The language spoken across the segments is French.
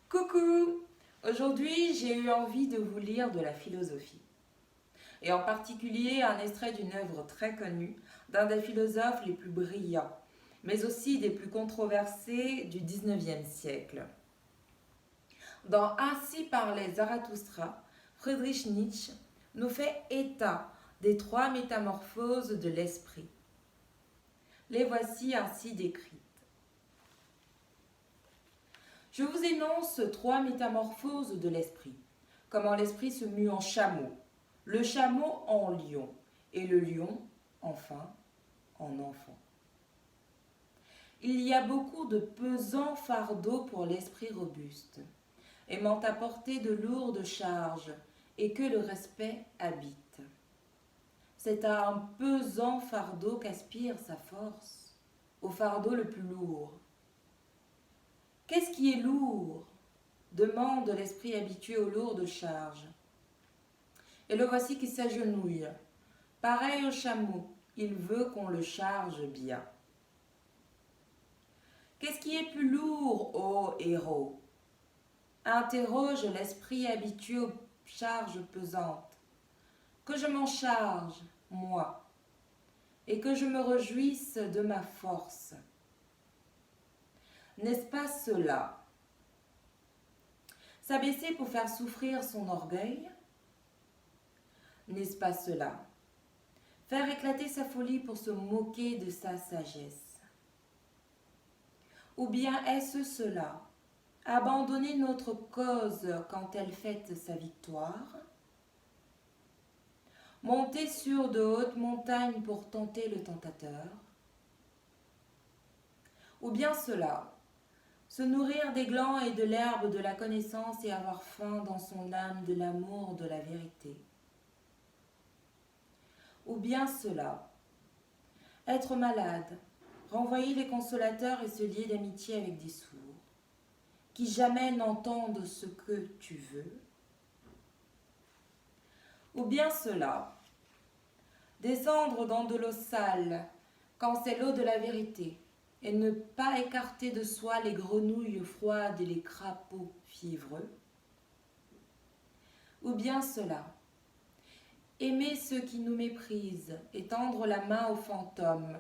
Coucou! Aujourd'hui, j'ai eu envie de vous lire de la philosophie, et en particulier un extrait d'une œuvre très connue d'un des philosophes les plus brillants, mais aussi des plus controversés du XIXe siècle. Dans Ainsi parlait Zarathustra, Friedrich Nietzsche nous fait état des trois métamorphoses de l'esprit. Les voici ainsi décrites. Je vous énonce trois métamorphoses de l'esprit. Comment l'esprit se mue en chameau, le chameau en lion, et le lion, enfin, en enfant. Il y a beaucoup de pesants fardeaux pour l'esprit robuste, aimant apporter de lourdes charges, et que le respect habite. C'est à un pesant fardeau qu'aspire sa force, au fardeau le plus lourd. Qu'est-ce qui est lourd ? Demande l'esprit habitué aux lourdes charges. Et le voici qui s'agenouille. Pareil au chameau, il veut qu'on le charge bien. Qu'est-ce qui est plus lourd, ô héros ? Interroge l'esprit habitué aux charges pesantes. Que je m'en charge, moi, et que je me réjouisse de ma force. N'est-ce pas cela ? S'abaisser pour faire souffrir son orgueil ? N'est-ce pas cela ? Faire éclater sa folie pour se moquer de sa sagesse. Ou bien est-ce cela ? Abandonner notre cause quand elle fête sa victoire ? Monter sur de hautes montagnes pour tenter le tentateur ? Ou bien cela ? Se nourrir des glands et de l'herbe de la connaissance et avoir faim dans son âme de l'amour de la vérité ? Ou bien cela ? Être malade, renvoyer les consolateurs et se lier d'amitié avec des sourds, qui jamais n'entendent ce que tu veux. Ou bien cela, descendre dans de l'eau sale, quand c'est l'eau de la vérité, et ne pas écarter de soi les grenouilles froides et les crapauds fiévreux. Ou bien cela, aimer ceux qui nous méprisent et tendre la main au fantôme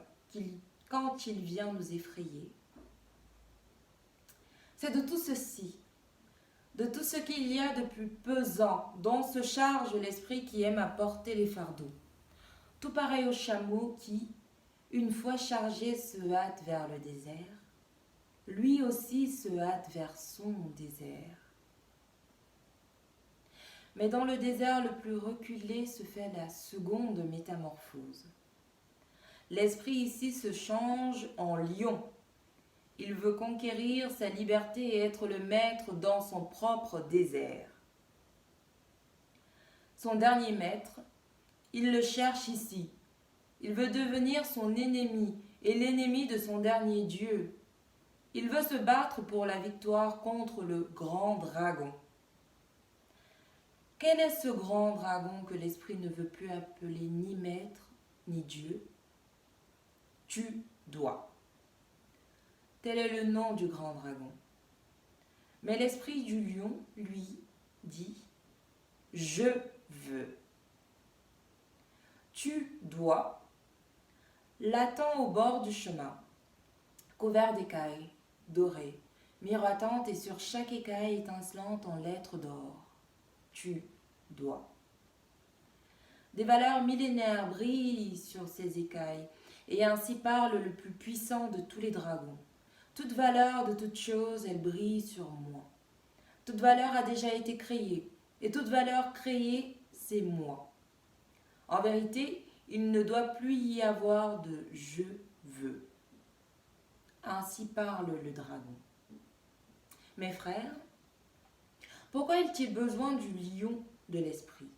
quand il vient nous effrayer. C'est de tout ceci, de tout ce qu'il y a de plus pesant, dont se charge l'esprit qui aime à porter les fardeaux. Tout pareil au chameau qui, une fois chargé, se hâte vers le désert. Lui aussi se hâte vers son désert. Mais dans le désert le plus reculé se fait la seconde métamorphose. L'esprit ici se change en lion. Il veut conquérir sa liberté et être le maître dans son propre désert. Son dernier maître, il le cherche ici. Il veut devenir son ennemi et l'ennemi de son dernier Dieu. Il veut se battre pour la victoire contre le grand dragon. Quel est ce grand dragon que l'esprit ne veut plus appeler ni maître ni Dieu ? Tu dois. Tel est le nom du grand dragon. Mais l'esprit du lion, lui, dit « Je veux ». Tu dois l'attend au bord du chemin, couvert d'écailles, dorées, miroitantes et sur chaque écaille étincelante en lettres d'or. Tu dois. Des valeurs millénaires brillent sur ces écailles, et ainsi parle le plus puissant de tous les dragons. Toute valeur de toute chose, elle brille sur moi. Toute valeur a déjà été créée, et toute valeur créée, c'est moi. En vérité, il ne doit plus y avoir de « je veux ». Ainsi parle le dragon. Mes frères, pourquoi est-il besoin du lion de l'esprit ?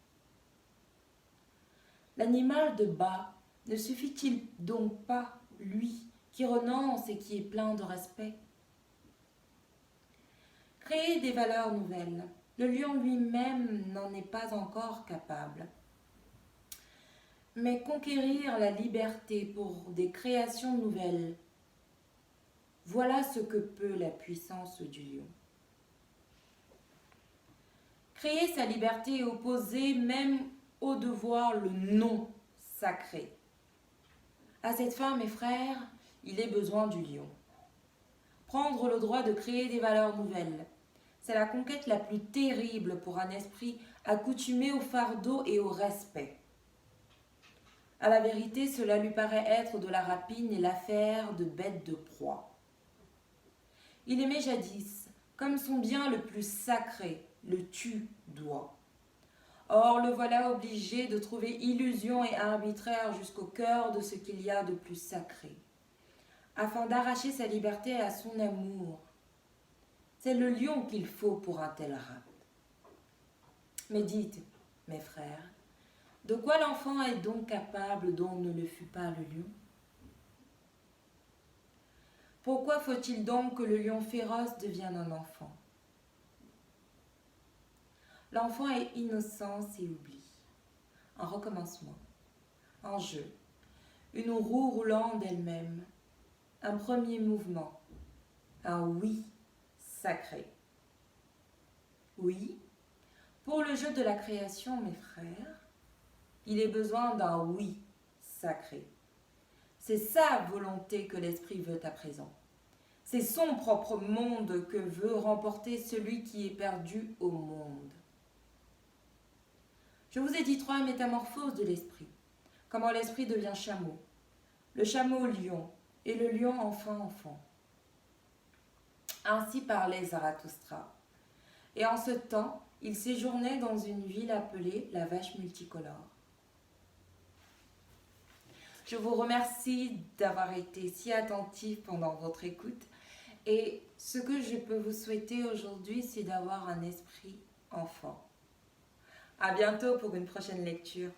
L'animal de bas ne suffit-il donc pas, lui, qui renonce et qui est plein de respect ? Créer des valeurs nouvelles, le lion lui-même n'en est pas encore capable. Mais conquérir la liberté pour des créations nouvelles, voilà ce que peut la puissance du lion. Créer sa liberté et opposer même au devoir le non sacré. À cette fin, mes frères, il est besoin du lion. Prendre le droit de créer des valeurs nouvelles. C'est la conquête la plus terrible pour un esprit accoutumé au fardeau et au respect. À la vérité, cela lui paraît être de la rapine et l'affaire de bêtes de proie. Il aimait jadis, comme son bien le plus sacré, le tu-dois. Or, le voilà obligé de trouver illusion et arbitraire jusqu'au cœur de ce qu'il y a de plus sacré, afin d'arracher sa liberté à son amour. C'est le lion qu'il faut pour un tel rapt. Mais dites, mes frères, de quoi l'enfant est donc capable dont ne le fut pas le lion? Pourquoi faut-il donc que le lion féroce devienne un enfant? L'enfant est innocence et oubli, un recommencement, un jeu, une roue roulant d'elle-même, un premier mouvement, un oui sacré. Oui, pour le jeu de la création, mes frères, il est besoin d'un oui sacré. C'est sa volonté que l'esprit veut à présent. C'est son propre monde que veut remporter celui qui est perdu au monde. Je vous ai dit 3 métamorphoses de l'esprit. Comment l'esprit devient chameau, le chameau lion et le lion enfin enfant. Ainsi parlait Zarathustra. Et en ce temps, il séjournait dans une ville appelée la Vache multicolore. Je vous remercie d'avoir été si attentifs pendant votre écoute. Et ce que je peux vous souhaiter aujourd'hui, c'est d'avoir un esprit enfant. À bientôt pour une prochaine lecture.